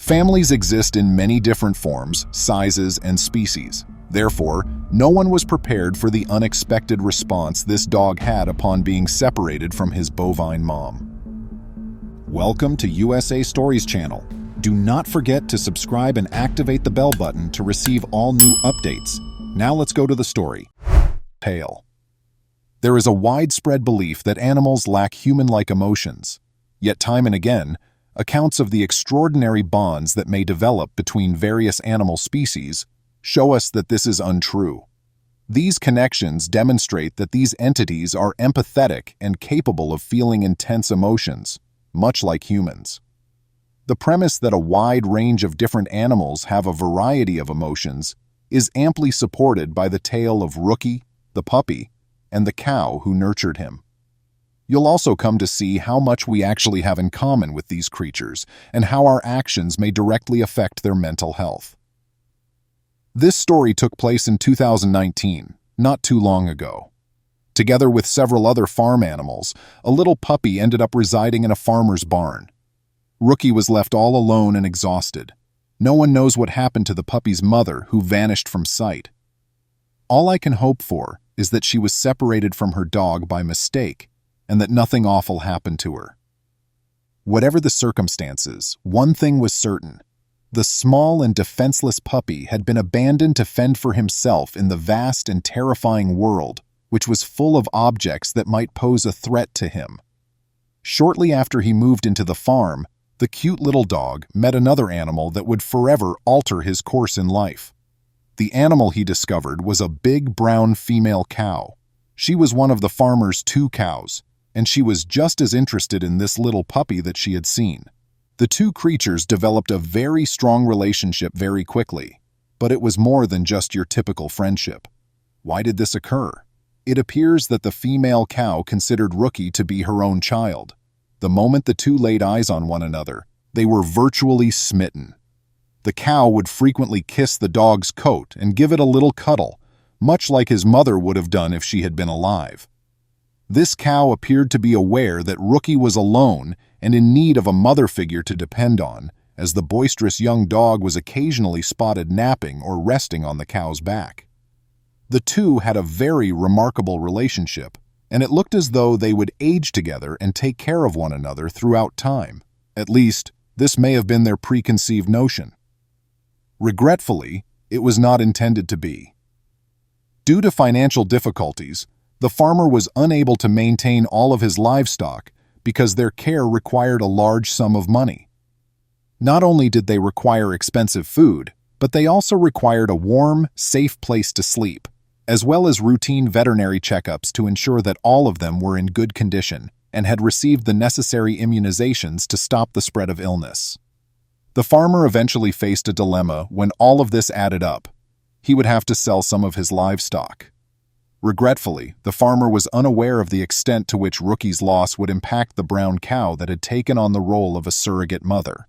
Families exist in many different forms, sizes, and species. Therefore, no one was prepared for the unexpected response this dog had upon being separated from his bovine mom. Welcome to USA Stories channel. Do not forget to subscribe and activate the bell button to receive all new updates. Now let's go to the story. Pale. There is a widespread belief that animals lack human-like emotions. Yet time and again, accounts of the extraordinary bonds that may develop between various animal species show us that this is untrue. These connections demonstrate that these entities are empathetic and capable of feeling intense emotions, much like humans. The premise that a wide range of different animals have a variety of emotions is amply supported by the tale of Rookie, the puppy, and the cow who nurtured him. You'll also come to see how much we actually have in common with these creatures and how our actions may directly affect their mental health. This story took place in 2019, not too long ago. Together with several other farm animals, a little puppy ended up residing in a farmer's barn. Rookie was left all alone and exhausted. No one knows what happened to the puppy's mother, who vanished from sight. All I can hope for is that she was separated from her dog by mistake, and that nothing awful happened to her. Whatever the circumstances, one thing was certain. The small and defenseless puppy had been abandoned to fend for himself in the vast and terrifying world, which was full of objects that might pose a threat to him. Shortly after he moved into the farm, the cute little dog met another animal that would forever alter his course in life. The animal he discovered was a big brown female cow. She was one of the farmer's 2 cows, and she was just as interested in this little puppy that she had seen. The 2 creatures developed a very strong relationship very quickly, but it was more than just your typical friendship. Why did this occur? It appears that the female cow considered Rookie to be her own child. The moment the 2 laid eyes on one another, they were virtually smitten. The cow would frequently kiss the dog's coat and give it a little cuddle, much like his mother would have done if she had been alive. This cow appeared to be aware that Rookie was alone and in need of a mother figure to depend on, as the boisterous young dog was occasionally spotted napping or resting on the cow's back. The 2 had a very remarkable relationship, and it looked as though they would age together and take care of one another throughout time. At least, this may have been their preconceived notion. Regretfully, it was not intended to be. Due to financial difficulties, the farmer was unable to maintain all of his livestock because their care required a large sum of money. Not only did they require expensive food, but they also required a warm, safe place to sleep, as well as routine veterinary checkups to ensure that all of them were in good condition and had received the necessary immunizations to stop the spread of illness. The farmer eventually faced a dilemma when all of this added up. He would have to sell some of his livestock. Regretfully, the farmer was unaware of the extent to which Rookie's loss would impact the brown cow that had taken on the role of a surrogate mother.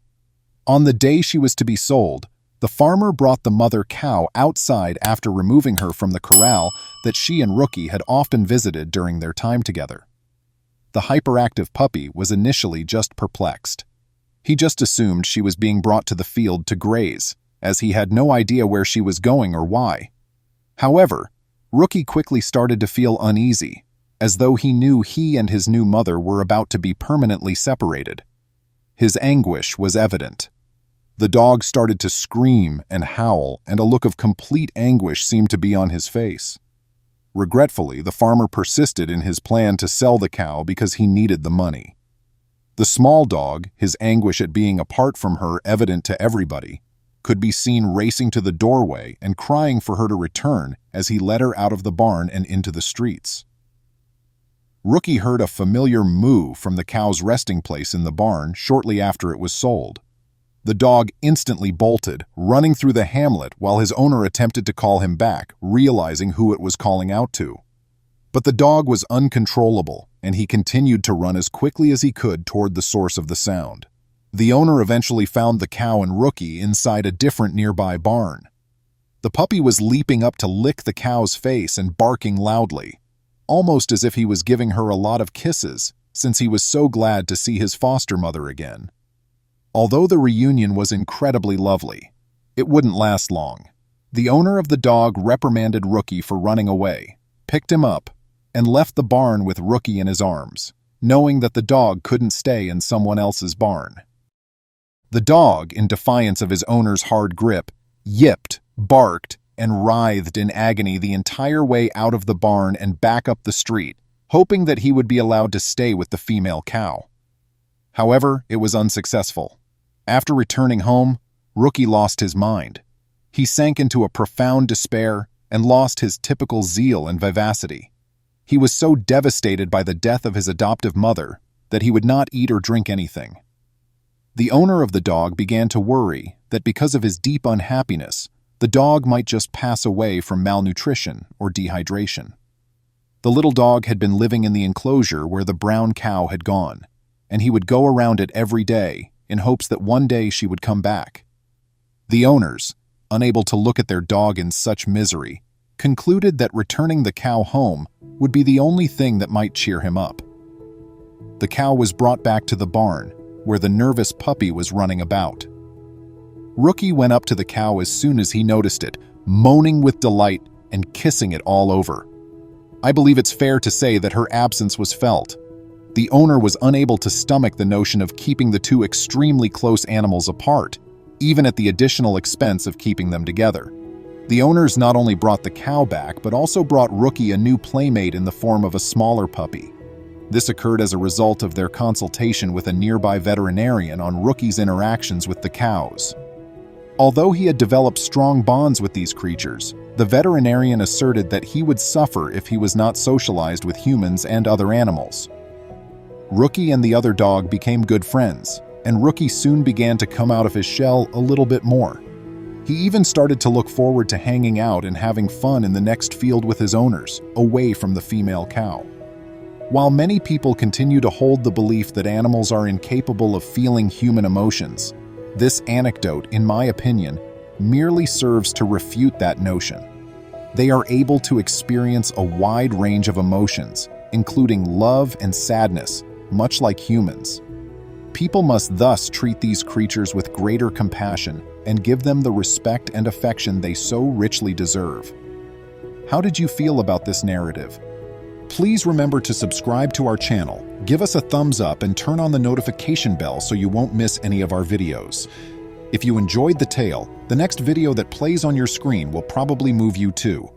On the day she was to be sold, the farmer brought the mother cow outside after removing her from the corral that she and Rookie had often visited during their time together. The hyperactive puppy was initially just perplexed. He just assumed she was being brought to the field to graze, as he had no idea where she was going or why. However, Rookie quickly started to feel uneasy, as though he knew he and his new mother were about to be permanently separated. His anguish was evident. The dog started to scream and howl, and a look of complete anguish seemed to be on his face. Regretfully, the farmer persisted in his plan to sell the cow because he needed the money. The small dog, his anguish at being apart from her evident to everybody, could be seen racing to the doorway and crying for her to return as he led her out of the barn and into the streets. Rookie heard a familiar moo from the cow's resting place in the barn shortly after it was sold. The dog instantly bolted, running through the hamlet while his owner attempted to call him back, realizing who it was calling out to. But the dog was uncontrollable, and he continued to run as quickly as he could toward the source of the sound. The owner eventually found the cow and Rookie inside a different nearby barn. The puppy was leaping up to lick the cow's face and barking loudly, almost as if he was giving her a lot of kisses, since he was so glad to see his foster mother again. Although the reunion was incredibly lovely, it wouldn't last long. The owner of the dog reprimanded Rookie for running away, picked him up, and left the barn with Rookie in his arms, knowing that the dog couldn't stay in someone else's barn. The dog, in defiance of his owner's hard grip, yipped, barked, and writhed in agony the entire way out of the barn and back up the street, hoping that he would be allowed to stay with the female cow. However, it was unsuccessful. After returning home, Rookie lost his mind. He sank into a profound despair and lost his typical zeal and vivacity. He was so devastated by the death of his adoptive mother that he would not eat or drink anything. The owner of the dog began to worry that because of his deep unhappiness, the dog might just pass away from malnutrition or dehydration. The little dog had been living in the enclosure where the brown cow had gone, and he would go around it every day in hopes that one day she would come back. The owners, unable to look at their dog in such misery, concluded that returning the cow home would be the only thing that might cheer him up. The cow was brought back to the barn, where the nervous puppy was running about. Rookie went up to the cow as soon as he noticed it, moaning with delight and kissing it all over. I believe it's fair to say that her absence was felt. The owner was unable to stomach the notion of keeping the two extremely close animals apart, even at the additional expense of keeping them together. The owners not only brought the cow back, but also brought Rookie a new playmate in the form of a smaller puppy. This occurred as a result of their consultation with a nearby veterinarian on Rookie's interactions with the cows. Although he had developed strong bonds with these creatures, the veterinarian asserted that he would suffer if he was not socialized with humans and other animals. Rookie and the other dog became good friends, and Rookie soon began to come out of his shell a little bit more. He even started to look forward to hanging out and having fun in the next field with his owners, away from the female cow. While many people continue to hold the belief that animals are incapable of feeling human emotions, this anecdote, in my opinion, merely serves to refute that notion. They are able to experience a wide range of emotions, including love and sadness, much like humans. People must thus treat these creatures with greater compassion and give them the respect and affection they so richly deserve. How did you feel about this narrative? Please remember to subscribe to our channel, give us a thumbs up, and turn on the notification bell so you won't miss any of our videos. If you enjoyed the tale, the next video that plays on your screen will probably move you too.